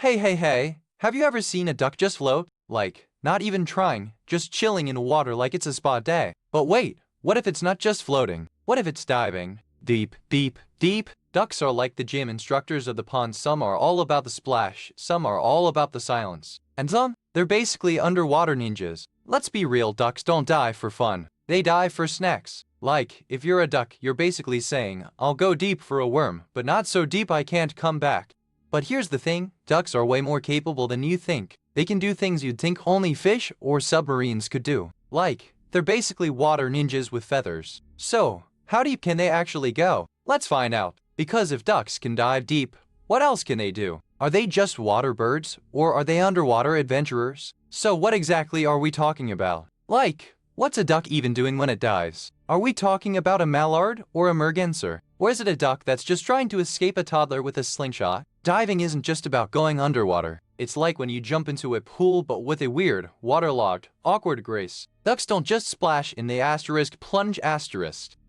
Hey, have you ever seen a duck just float? Like, not even trying, just chilling in water like it's a spa day. But wait, what if it's not just floating? What if it's diving? Deep, deep, deep. Ducks are like the gym instructors of the pond. Some are all about the splash, some are all about the silence. And some, they're basically underwater ninjas. Let's be real, ducks don't dive for fun. They dive for snacks. Like, if you're a duck, you're basically saying, I'll go deep for a worm, but not so deep I can't come back. But here's the thing, ducks are way more capable than you think. They can do things you'd think only fish or submarines could do. Like, they're basically water ninjas with feathers. So, how deep can they actually go? Let's find out. Because if ducks can dive deep, what else can they do? Are they just water birds, or are they underwater adventurers? So what exactly are we talking about? Like, what's a duck even doing when it dives? Are we talking about a mallard or a merganser? Or is it a duck that's just trying to escape a toddler with a slingshot? Diving isn't just about going underwater. It's like when you jump into a pool but with a weird, waterlogged, awkward grace. Ducks don't just splash in the plunge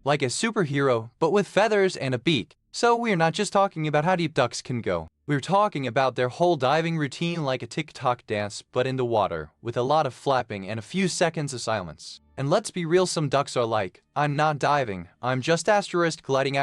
like a superhero, but with feathers and a beak. So we're not just talking about how deep ducks can go. We're talking about their whole diving routine like a TikTok dance, but in the water, with a lot of flapping and a few seconds of silence. And let's be real, some ducks are like, I'm not diving, I'm just gliding .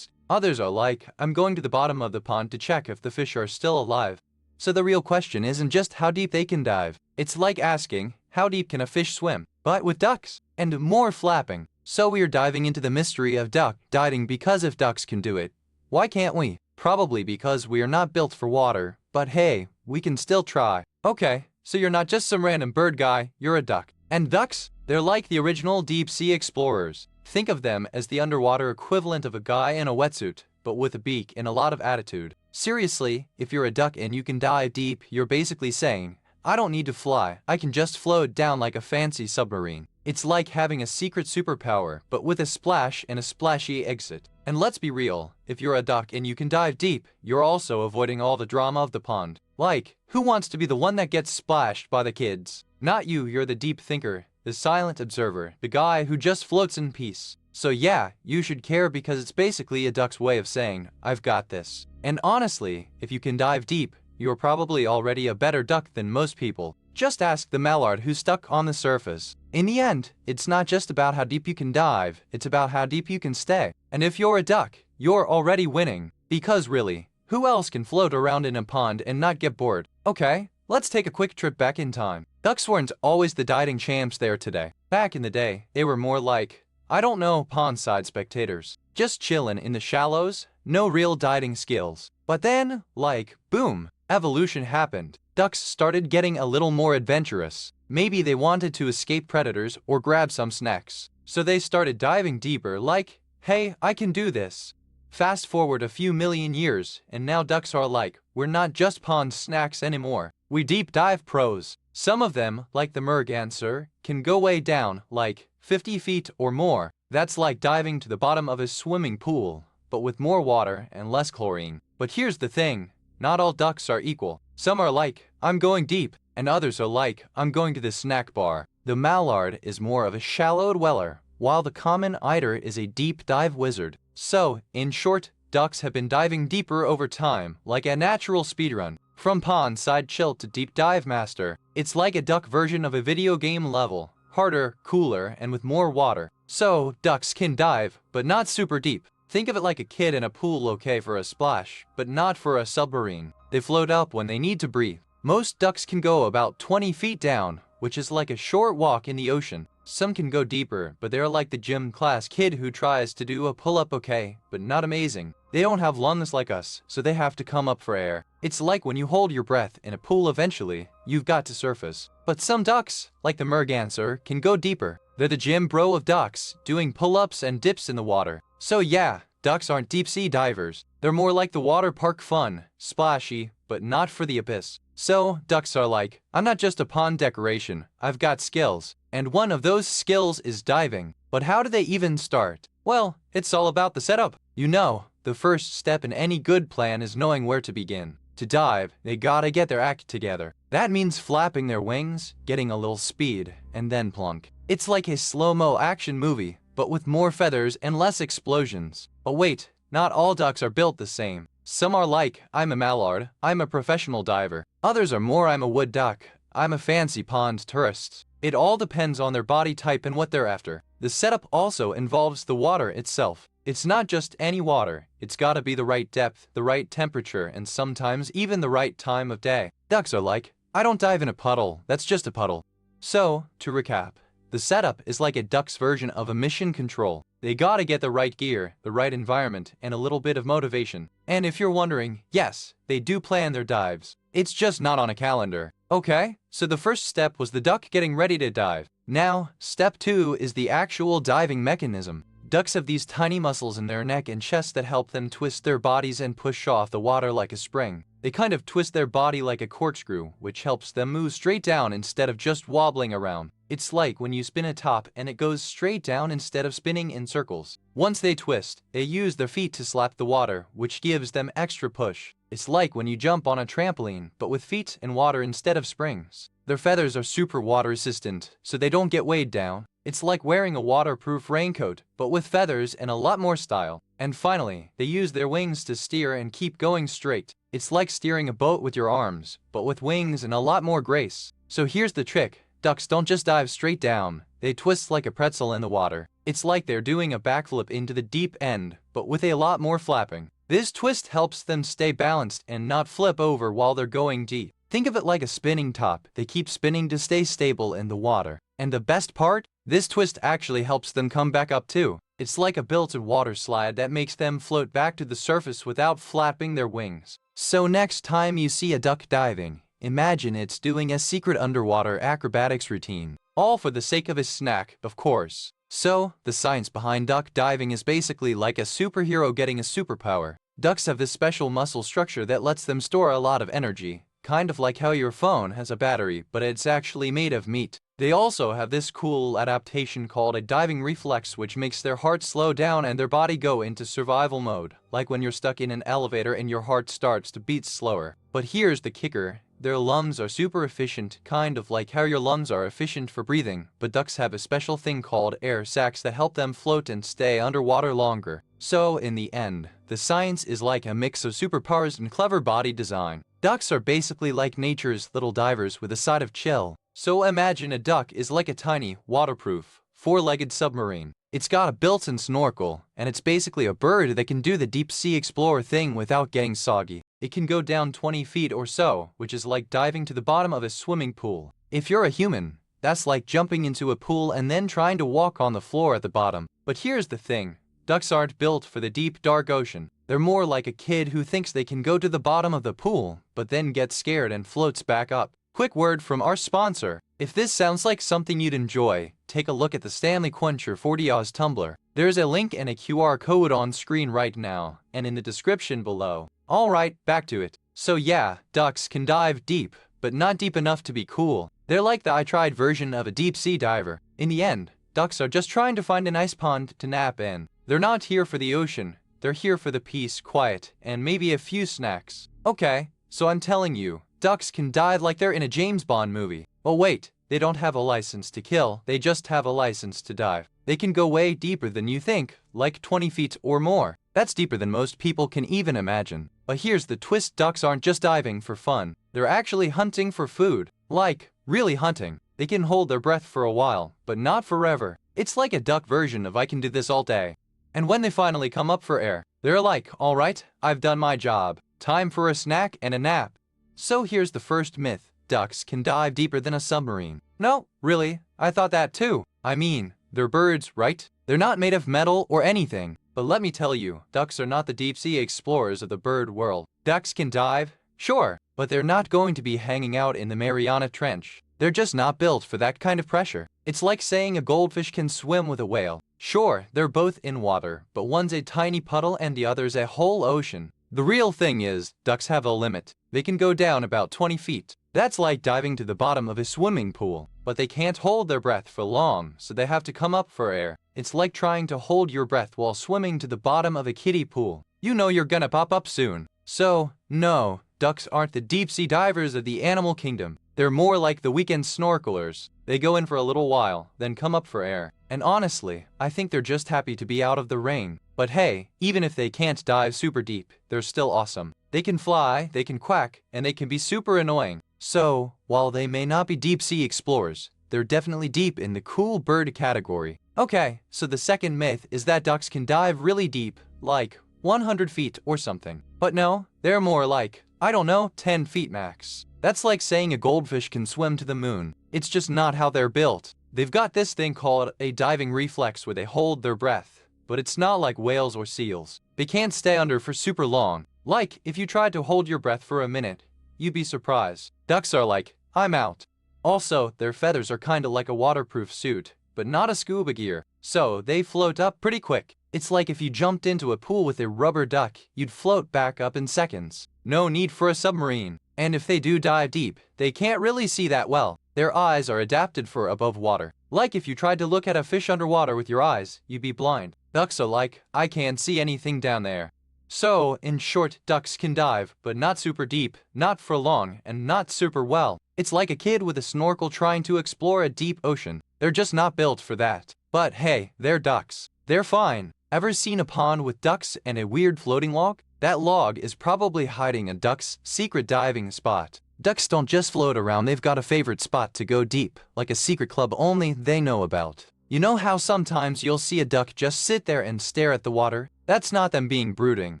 Others are like, I'm going to the bottom of the pond to check if the fish are still alive. So the real question isn't just how deep they can dive. It's like asking, how deep can a fish swim? But with ducks, and more flapping. So we're diving into the mystery of duck diving, because if ducks can do it, why can't we? Probably because we are not built for water, but hey, we can still try. Okay, so you're not just some random bird guy, you're a duck. And ducks? They're like the original deep sea explorers. Think of them as the underwater equivalent of a guy in a wetsuit, but with a beak and a lot of attitude. Seriously, if you're a duck and you can dive deep, you're basically saying, I don't need to fly, I can just float down like a fancy submarine. It's like having a secret superpower, but with a splash and a splashy exit. And let's be real, if you're a duck and you can dive deep, you're also avoiding all the drama of the pond. Like, who wants to be the one that gets splashed by the kids? Not you, you're the deep thinker, the silent observer, the guy who just floats in peace. So yeah, you should care, because it's basically a duck's way of saying, I've got this. And honestly, if you can dive deep, you're probably already a better duck than most people. Just ask the mallard who's stuck on the surface. In the end, it's not just about how deep you can dive, it's about how deep you can stay. And if you're a duck, you're already winning. Because really, who else can float around in a pond and not get bored? Okay, let's take a quick trip back in time. Ducks weren't always the diving champs there today. Back in the day, they were more like, I don't know, pondside spectators. Just chillin' in the shallows, no real diving skills. But then, like, boom, evolution happened. Ducks started getting a little more adventurous. Maybe they wanted to escape predators or grab some snacks. So they started diving deeper, like, hey, I can do this. Fast forward a few million years, and now ducks are like, we're not just pond snacks anymore. We deep dive pros. Some of them, like the merganser, can go way down, like 50 feet or more. That's like diving to the bottom of a swimming pool, but with more water and less chlorine. But here's the thing, not all ducks are equal. Some are like, I'm going deep, and others are like, I'm going to the snack bar. The mallard is more of a shallow dweller, while the common eider is a deep dive wizard. So, in short, ducks have been diving deeper over time, like a natural speedrun. From pond side chill to deep dive master, it's like a duck version of a video game level. Harder, cooler, and with more water. So, ducks can dive, but not super deep. Think of it like a kid in a pool, okay for a splash, but not for a submarine. They float up when they need to breathe. Most ducks can go about 20 feet down, which is like a short walk in the ocean. Some can go deeper, but they're like the gym class kid who tries to do a pull-up, okay, but not amazing. They don't have lungs like us, so they have to come up for air. It's like when you hold your breath in a pool, eventually, you've got to surface. But some ducks, like the merganser, can go deeper. They're the gym bro of ducks, doing pull-ups and dips in the water. So yeah, ducks aren't deep-sea divers. They're more like the water park fun, splashy, but not for the abyss. So, ducks are like, I'm not just a pond decoration, I've got skills. And one of those skills is diving. But how do they even start? Well, it's all about the setup. You know, the first step in any good plan is knowing where to begin. To dive, they gotta get their act together. That means flapping their wings, getting a little speed, and then plunk. It's like a slow-mo action movie, but with more feathers and less explosions. But wait, not all ducks are built the same. Some are like, I'm a mallard, I'm a professional diver. Others are more, I'm a wood duck, I'm a fancy pond tourist. It all depends on their body type and what they're after. The setup also involves the water itself. It's not just any water, it's gotta be the right depth, the right temperature, and sometimes even the right time of day. Ducks are like, I don't dive in a puddle, that's just a puddle. So, to recap, the setup is like a duck's version of a mission control. They gotta get the right gear, the right environment, and a little bit of motivation. And if you're wondering, yes, they do plan their dives. It's just not on a calendar. Okay, so the first step was the duck getting ready to dive. Now, step 2 is the actual diving mechanism. Ducks have these tiny muscles in their neck and chest that help them twist their bodies and push off the water like a spring. They kind of twist their body like a corkscrew, which helps them move straight down instead of just wobbling around. It's like when you spin a top and it goes straight down instead of spinning in circles. Once they twist, they use their feet to slap the water, which gives them extra push. It's like when you jump on a trampoline, but with feet and water instead of springs. Their feathers are super water resistant, so they don't get weighed down. It's like wearing a waterproof raincoat, but with feathers and a lot more style. And finally, they use their wings to steer and keep going straight. It's like steering a boat with your arms, but with wings and a lot more grace. So here's the trick. Ducks don't just dive straight down, they twist like a pretzel in the water. It's like they're doing a backflip into the deep end, but with a lot more flapping. This twist helps them stay balanced and not flip over while they're going deep. Think of it like a spinning top. They keep spinning to stay stable in the water. And the best part? This twist actually helps them come back up too. It's like a built-in water slide that makes them float back to the surface without flapping their wings. So next time you see a duck diving, imagine it's doing a secret underwater acrobatics routine. All for the sake of a snack, of course. So, the science behind duck diving is basically like a superhero getting a superpower. Ducks have this special muscle structure that lets them store a lot of energy. Kind of like how your phone has a battery, but it's actually made of meat. They also have this cool adaptation called a diving reflex, which makes their heart slow down and their body go into survival mode, like when you're stuck in an elevator and your heart starts to beat slower. But here's the kicker. Their lungs are super efficient, kind of like how your lungs are efficient for breathing, but ducks have a special thing called air sacs that help them float and stay underwater longer. So, in the end, the science is like a mix of superpowers and clever body design. Ducks are basically like nature's little divers with a side of chill. So imagine a duck is like a tiny, waterproof, four-legged submarine. It's got a built-in snorkel, and it's basically a bird that can do the deep-sea explorer thing without getting soggy. It can go down 20 feet or so, which is like diving to the bottom of a swimming pool. If you're a human, that's like jumping into a pool and then trying to walk on the floor at the bottom. But here's the thing. Ducks aren't built for the deep, dark ocean. They're more like a kid who thinks they can go to the bottom of the pool, but then gets scared and floats back up. Quick word from our sponsor. If this sounds like something you'd enjoy, take a look at the Stanley Quencher 40Oz tumbler. There's a link and a QR code on screen right now, and in the description below. Alright, back to it. So yeah, ducks can dive deep, but not deep enough to be cool. They're like the I-tried version of a deep-sea diver. In the end, ducks are just trying to find a nice pond to nap in. They're not here for the ocean. They're here for the peace, quiet, and maybe a few snacks. Okay, so I'm telling you, ducks can dive like they're in a James Bond movie. Oh wait, they don't have a license to kill, they just have a license to dive. They can go way deeper than you think, like 20 feet or more. That's deeper than most people can even imagine. But here's the twist, ducks aren't just diving for fun. They're actually hunting for food. Like, really hunting. They can hold their breath for a while, but not forever. It's like a duck version of I can do this all day. And when they finally come up for air, they're like, alright, I've done my job. Time for a snack and a nap. So here's the first myth. Ducks can dive deeper than a submarine. No, really, I thought that too. I mean, they're birds, right? They're not made of metal or anything. But let me tell you, ducks are not the deep-sea explorers of the bird world. Ducks can dive, sure, but they're not going to be hanging out in the Mariana Trench. They're just not built for that kind of pressure. It's like saying a goldfish can swim with a whale. Sure, they're both in water, but one's a tiny puddle and the other's a whole ocean. The real thing is, ducks have a limit. They can go down about 20 feet. That's like diving to the bottom of a swimming pool. But they can't hold their breath for long, so they have to come up for air. It's like trying to hold your breath while swimming to the bottom of a kiddie pool. You know you're gonna pop up soon. So, no, ducks aren't the deep-sea divers of the animal kingdom. They're more like the weekend snorkelers. They go in for a little while, then come up for air. And honestly, I think they're just happy to be out of the rain. But hey, even if they can't dive super deep, they're still awesome. They can fly, they can quack, and they can be super annoying. So, while they may not be deep sea explorers, they're definitely deep in the cool bird category. Okay, so the second myth is that ducks can dive really deep, like 100 feet or something. But no, they're more like, I don't know, 10 feet max. That's like saying a goldfish can swim to the moon. It's just not how they're built. They've got this thing called a diving reflex where they hold their breath, but it's not like whales or seals. They can't stay under for super long. Like, if you tried to hold your breath for a minute, you'd be surprised. Ducks are like, I'm out. Also, their feathers are kinda like a waterproof suit, but not a scuba gear, so they float up pretty quick. It's like if you jumped into a pool with a rubber duck, you'd float back up in seconds. No need for a submarine. And if they do dive deep, they can't really see that well. Their eyes are adapted for above water. Like if you tried to look at a fish underwater with your eyes, you'd be blind. Ducks are like, I can't see anything down there. So, in short, ducks can dive, but not super deep, not for long, and not super well. It's like a kid with a snorkel trying to explore a deep ocean. They're just not built for that. But hey, they're ducks. They're fine. Ever seen a pond with ducks and a weird floating log? That log is probably hiding a duck's secret diving spot. Ducks don't just float around, they've got a favorite spot to go deep, like a secret club only they know about. You know how sometimes you'll see a duck just sit there and stare at the water? That's not them being brooding.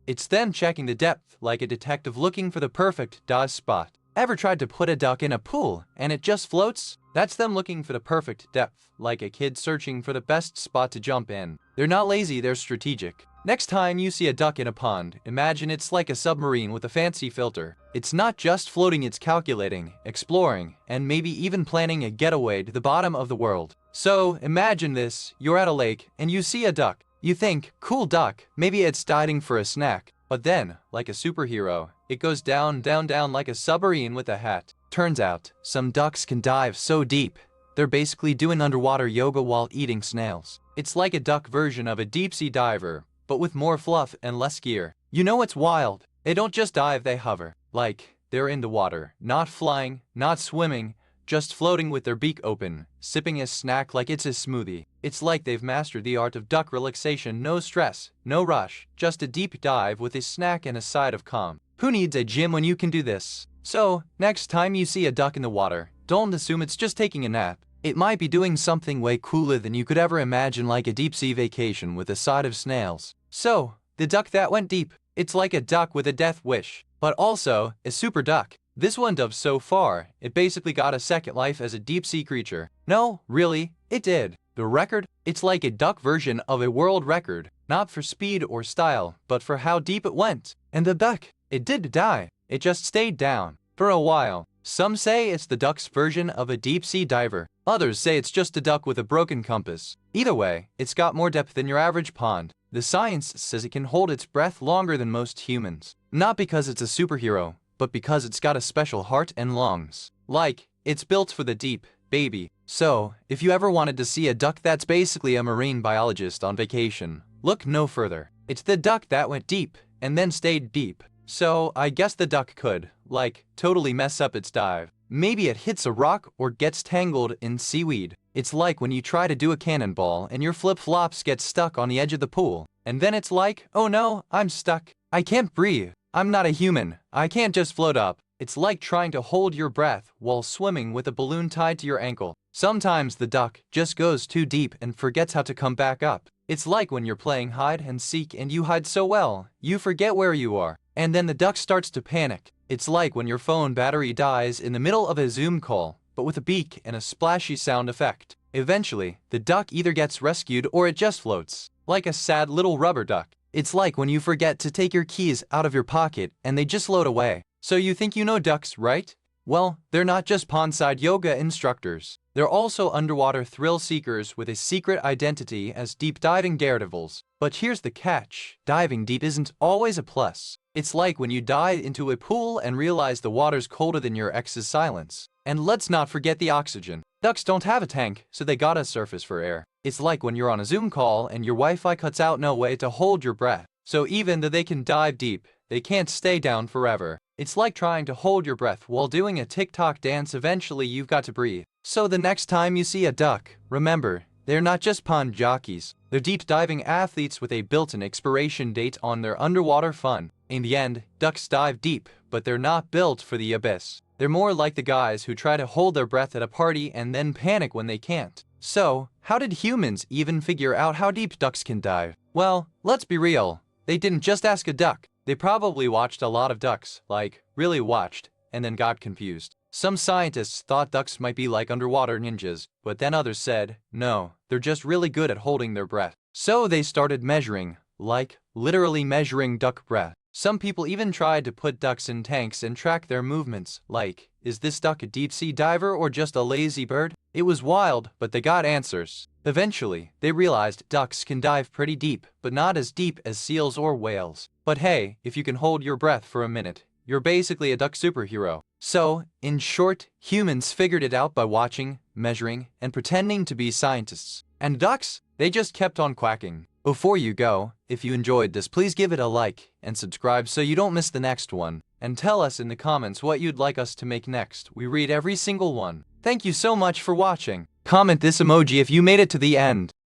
It's them checking the depth, like a detective looking for the perfect dive spot. Ever tried to put a duck in a pool and it just floats? That's them looking for the perfect depth, like a kid searching for the best spot to jump in. They're not lazy, they're strategic. Next time you see a duck in a pond, imagine it's like a submarine with a fancy filter. It's not just floating, it's calculating, exploring, and maybe even planning a getaway to the bottom of the world. So, imagine this, you're at a lake and you see a duck. You think, cool duck, maybe it's diving for a snack. But then, like a superhero, it goes down, down, down like a submarine with a hat. Turns out, some ducks can dive so deep, they're basically doing underwater yoga while eating snails. It's like a duck version of a deep-sea diver, but with more fluff and less gear. You know what's wild? They don't just dive, they hover. Like, they're in the water, not flying, not swimming, just floating with their beak open, sipping a snack like it's a smoothie. It's like they've mastered the art of duck relaxation, no stress, no rush, just a deep dive with a snack and a side of calm. Who needs a gym when you can do this? So, next time you see a duck in the water, don't assume it's just taking a nap. It might be doing something way cooler than you could ever imagine, like a deep-sea vacation with a side of snails. So, the duck that went deep, it's like a duck with a death wish, but also a super duck. This one dove so far, it basically got a second life as a deep-sea creature. No, really, it did. The record? It's like a duck version of a world record, not for speed or style, but for how deep it went. And the duck, it did die. It just stayed down for a while. Some say it's the duck's version of a deep-sea diver. Others say it's just a duck with a broken compass. Either way, it's got more depth than your average pond. The science says it can hold its breath longer than most humans. Not because it's a superhero, but because it's got a special heart and lungs. Like, it's built for the deep, baby. So, if you ever wanted to see a duck that's basically a marine biologist on vacation, look no further. It's the duck that went deep, and then stayed deep. So, I guess the duck could, like, totally mess up its dive. Maybe it hits a rock or gets tangled in seaweed. It's like when you try to do a cannonball and your flip-flops get stuck on the edge of the pool. And then it's like, oh no, I'm stuck. I can't breathe. I'm not a human. I can't just float up. It's like trying to hold your breath while swimming with a balloon tied to your ankle. Sometimes the duck just goes too deep and forgets how to come back up. It's like when you're playing hide and seek and you hide so well, you forget where you are. And then the duck starts to panic. It's like when your phone battery dies in the middle of a Zoom call, but with a beak and a splashy sound effect. Eventually, the duck either gets rescued or it just floats, like a sad little rubber duck. It's like when you forget to take your keys out of your pocket and they just float away. So you think you know ducks, right? Well, they're not just pondside yoga instructors. They're also underwater thrill seekers with a secret identity as deep diving daredevils. But here's the catch. Diving deep isn't always a plus. It's like when you dive into a pool and realize the water's colder than your ex's silence. And let's not forget the oxygen. Ducks don't have a tank, so they gotta surface for air. It's like when you're on a Zoom call and your Wi-Fi cuts out, no way to hold your breath. So even though they can dive deep, they can't stay down forever. It's like trying to hold your breath while doing a TikTok dance. Eventually you've got to breathe. So the next time you see a duck, remember, They're not just pond jockeys, they're deep diving athletes with a built-in expiration date on their underwater fun. In the end, ducks dive deep, but they're not built for the abyss. They're more like the guys who try to hold their breath at a party and then panic when they can't. So, how did humans even figure out how deep ducks can dive? Well, let's be real. They didn't just ask a duck. They probably watched a lot of ducks, like, really watched, and then got confused. Some scientists thought ducks might be like underwater ninjas, but then others said, no, they're just really good at holding their breath. So they started measuring, like, literally measuring duck breath. Some people even tried to put ducks in tanks and track their movements, like, is this duck a deep-sea diver or just a lazy bird? It was wild, but they got answers. Eventually, they realized ducks can dive pretty deep, but not as deep as seals or whales. But hey, if you can hold your breath for a minute, you're basically a duck superhero. So, in short, humans figured it out by watching, measuring, and pretending to be scientists. And ducks, they just kept on quacking. Before you go, if you enjoyed this, please give it a like and subscribe so you don't miss the next one. And tell us in the comments what you'd like us to make next. We read every single one. Thank you so much for watching. Comment this emoji if you made it to the end.